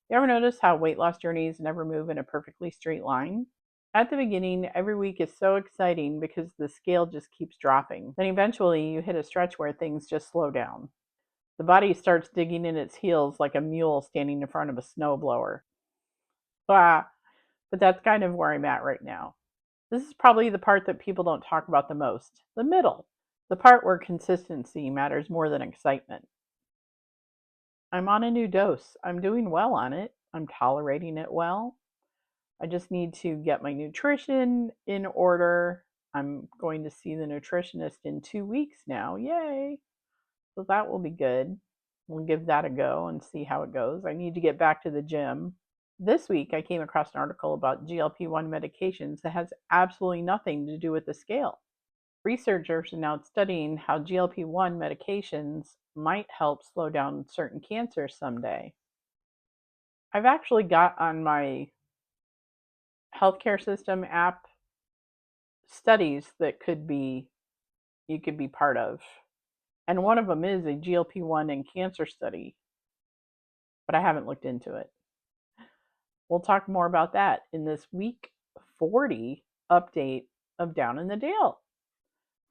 You ever notice how weight loss journeys never move in a perfectly straight line? At the beginning, every week is so exciting because the scale just keeps dropping. Then eventually you hit a stretch where things just slow down. The body starts digging in its heels like a mule standing in front of a snowblower. Ah, but that's kind of where I'm at right now. This is probably the part that people don't talk about the most, the middle, the part where consistency matters more than excitement. I'm on a new dose. I'm doing well on it. I'm tolerating it well. I just need to get my nutrition in order. I'm going to see the nutritionist in 2 weeks now. Yay! So that will be good. We'll give that a go and see how it goes. I need to get back to the gym. This week, I came across an article about GLP-1 medications that has absolutely nothing to do with the scale. Researchers are now studying how GLP-1 medications might help slow down certain cancers someday. I've actually got on my healthcare system app studies that you could be part of. And one of them is a GLP-1 and cancer study, but I haven't looked into it. We'll talk more about that in this week 40 update of Down in the Dale.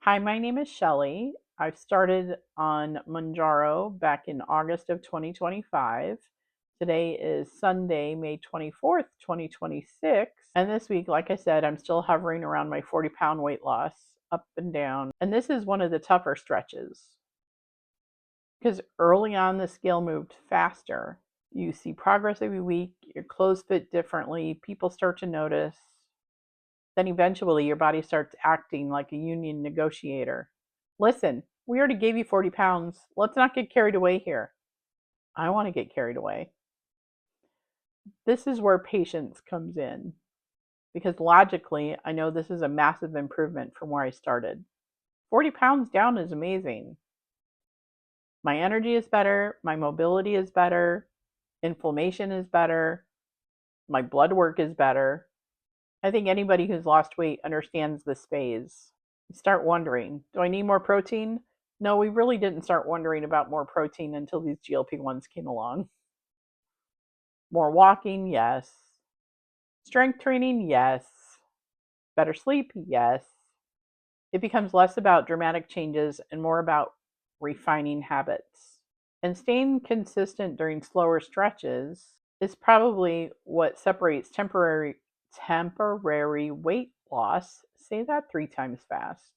Hi, my name is Shelly. I've started on Mounjaro back in August of 2025. Today is Sunday, May 24th, 2026. And this week, like I said, I'm still hovering around my 40-pound weight loss, up and down. And this is one of the tougher stretches because early on the scale moved faster. You see progress every week, your clothes fit differently, people start to notice. Then eventually your body starts acting like a union negotiator. Listen, we already gave you 40 pounds. Let's not get carried away here. I want to get carried away. This is where patience comes in because logically, I know this is a massive improvement from where I started. 40 pounds down is amazing. My energy is better, my mobility is better, inflammation is better, my blood work is better. I think anybody who's lost weight understands this phase. You start wondering, do I need more protein? No, we really didn't start wondering about more protein until these GLP-1s came along. More walking, yes. Strength training, yes. Better sleep, yes. It becomes less about dramatic changes and more about refining habits. And staying consistent during slower stretches is probably what separates temporary weight loss, say that 3 times fast,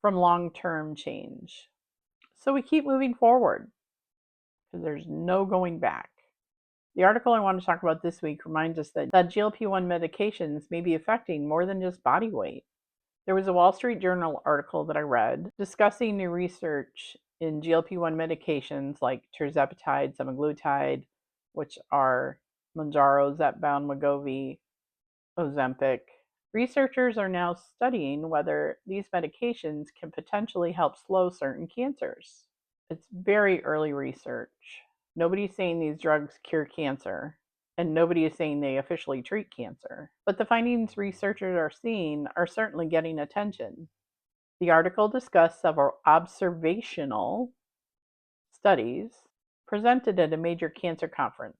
from long-term change. So we keep moving forward because there's no going back. The article I want to talk about this week reminds us that GLP-1 medications may be affecting more than just body weight. There was a Wall Street Journal article that I read discussing new research in GLP-1 medications like tirzepatide, semaglutide, which are Mounjaro, Zepbound, Wegovy, Ozempic. Researchers are now studying whether these medications can potentially help slow certain cancers. It's very early research. Nobody's saying these drugs cure cancer, and nobody is saying they officially treat cancer. But the findings researchers are seeing are certainly getting attention. The article discussed several observational studies presented at a major cancer conference.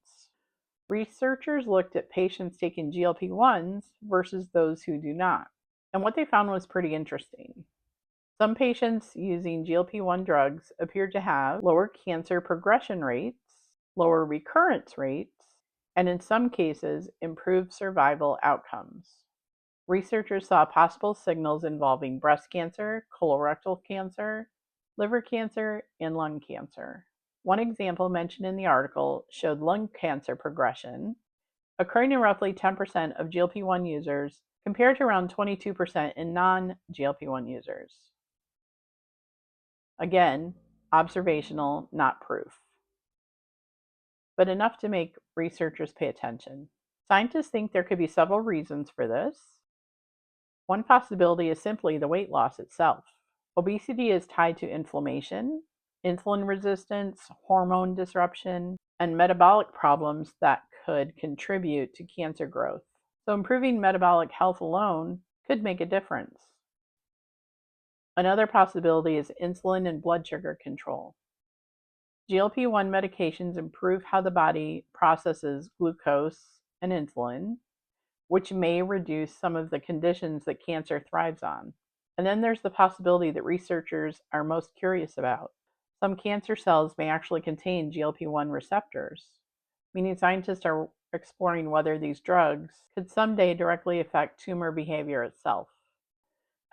Researchers looked at patients taking GLP-1s versus those who do not. And what they found was pretty interesting. Some patients using GLP-1 drugs appeared to have lower cancer progression rates, lower recurrence rates, and in some cases, improved survival outcomes. Researchers saw possible signals involving breast cancer, colorectal cancer, liver cancer, and lung cancer. One example mentioned in the article showed lung cancer progression occurring in roughly 10% of GLP-1 users compared to around 22% in non-GLP-1 users. Again, observational, not proof, but enough to make researchers pay attention. Scientists think there could be several reasons for this. One possibility is simply the weight loss itself. Obesity is tied to inflammation, insulin resistance, hormone disruption, and metabolic problems that could contribute to cancer growth. So improving metabolic health alone could make a difference. Another possibility is insulin and blood sugar control. GLP-1 medications improve how the body processes glucose and insulin, which may reduce some of the conditions that cancer thrives on. And then there's the possibility that researchers are most curious about. Some cancer cells may actually contain GLP-1 receptors, meaning scientists are exploring whether these drugs could someday directly affect tumor behavior itself.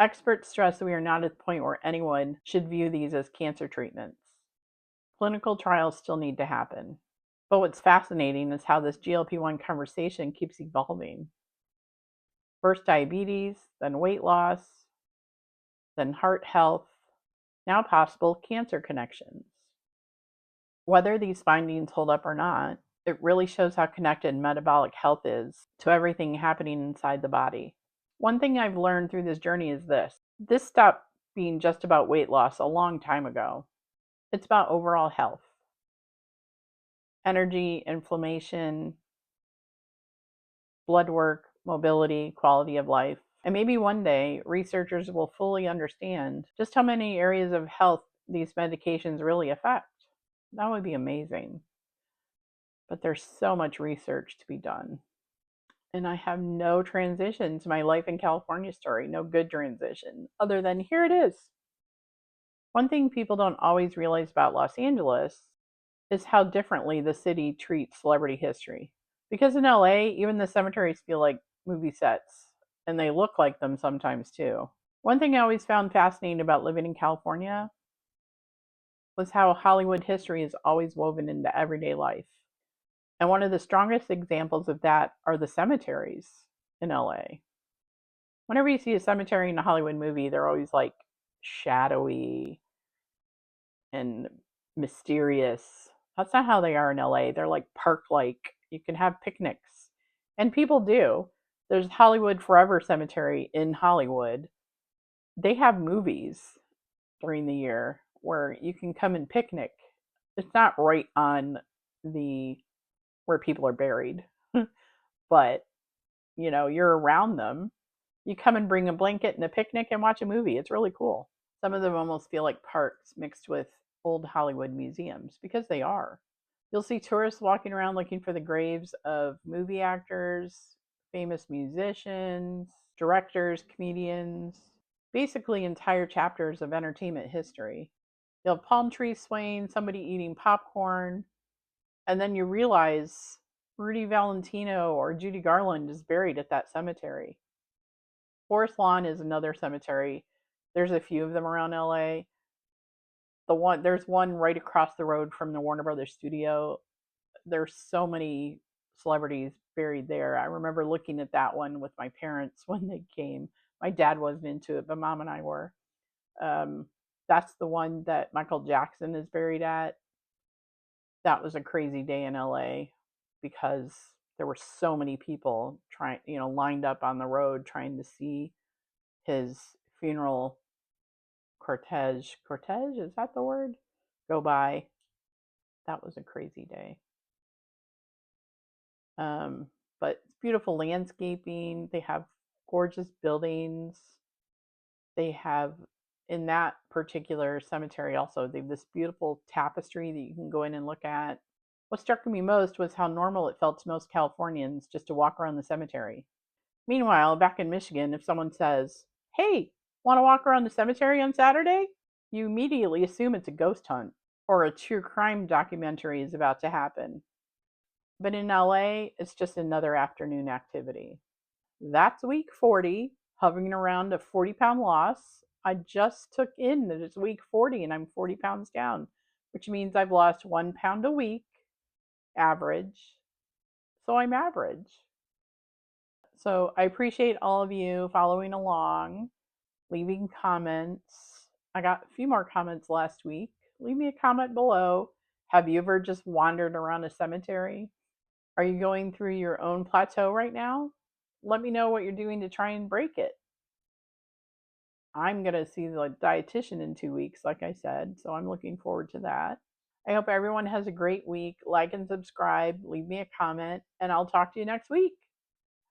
Experts stress that we are not at the point where anyone should view these as cancer treatments. Clinical trials still need to happen. But what's fascinating is how this GLP-1 conversation keeps evolving. First diabetes, then weight loss, then heart health, now possible cancer connections. Whether these findings hold up or not, it really shows how connected metabolic health is to everything happening inside the body. One thing I've learned through this journey is this: this stopped being just about weight loss a long time ago. It's about overall health, energy, inflammation, blood work, mobility, quality of life. And maybe one day researchers will fully understand just how many areas of health these medications really affect. That would be amazing. But there's so much research to be done. And I have no transition to my life in California story, no good transition, other than here it is. One thing people don't always realize about Los Angeles is how differently the city treats celebrity history. Because in LA, even the cemeteries feel like movie sets, and they look like them sometimes too. One thing I always found fascinating about living in California was how Hollywood history is always woven into everyday life. And one of the strongest examples of that are the cemeteries in LA. Whenever you see a cemetery in a Hollywood movie, they're always like shadowy and mysterious. That's not how they are in LA. They're like park like. You can have picnics. And people do. There's Hollywood Forever Cemetery in Hollywood. They have movies during the year where you can come and picnic. It's not right on the where people are buried, but you're around them. You come and bring a blanket and a picnic and watch a movie. It's really cool. Some of them almost feel like parks mixed with old Hollywood museums because they are. You'll see tourists walking around looking for the graves of movie actors, famous musicians, directors, comedians, basically entire chapters of entertainment history. You'll have palm trees swaying, somebody eating popcorn, and then you realize Rudy Valentino or Judy Garland is buried at that cemetery. Forest Lawn is another cemetery. There's a few of them around LA. There's one right across the road from the Warner Brothers studio. There's so many celebrities buried there. I remember looking at that one with my parents when they came. My dad wasn't into it, but mom and I were. That's the one that Michael Jackson is buried at. That was a crazy day in LA because there were so many people lined up on the road trying to see his funeral cortege, is that the word? Go by. That was a crazy day. But it's beautiful landscaping. They have gorgeous buildings. They have, in that particular cemetery also, they have this beautiful tapestry that you can go in and look at. What struck me most was how normal it felt to most Californians just to walk around the cemetery. Meanwhile, back in Michigan, if someone says, "Hey, want to walk around the cemetery on Saturday?" you immediately assume it's a ghost hunt or a true crime documentary is about to happen. But in LA, it's just another afternoon activity. That's week 40, hovering around a 40-pound loss. I just took in that it's week 40 and I'm 40 pounds down, which means I've lost 1 pound a week, average. So I'm average. So I appreciate all of you following along, leaving comments. I got a few more comments last week. Leave me a comment below. Have you ever just wandered around a cemetery? Are you going through your own plateau right now? Let me know what you're doing to try and break it. I'm going to see the dietitian in 2 weeks, like I said, so I'm looking forward to that. I hope everyone has a great week. Like and subscribe, leave me a comment, and I'll talk to you next week.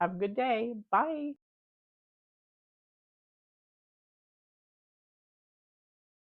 Have a good day. Bye.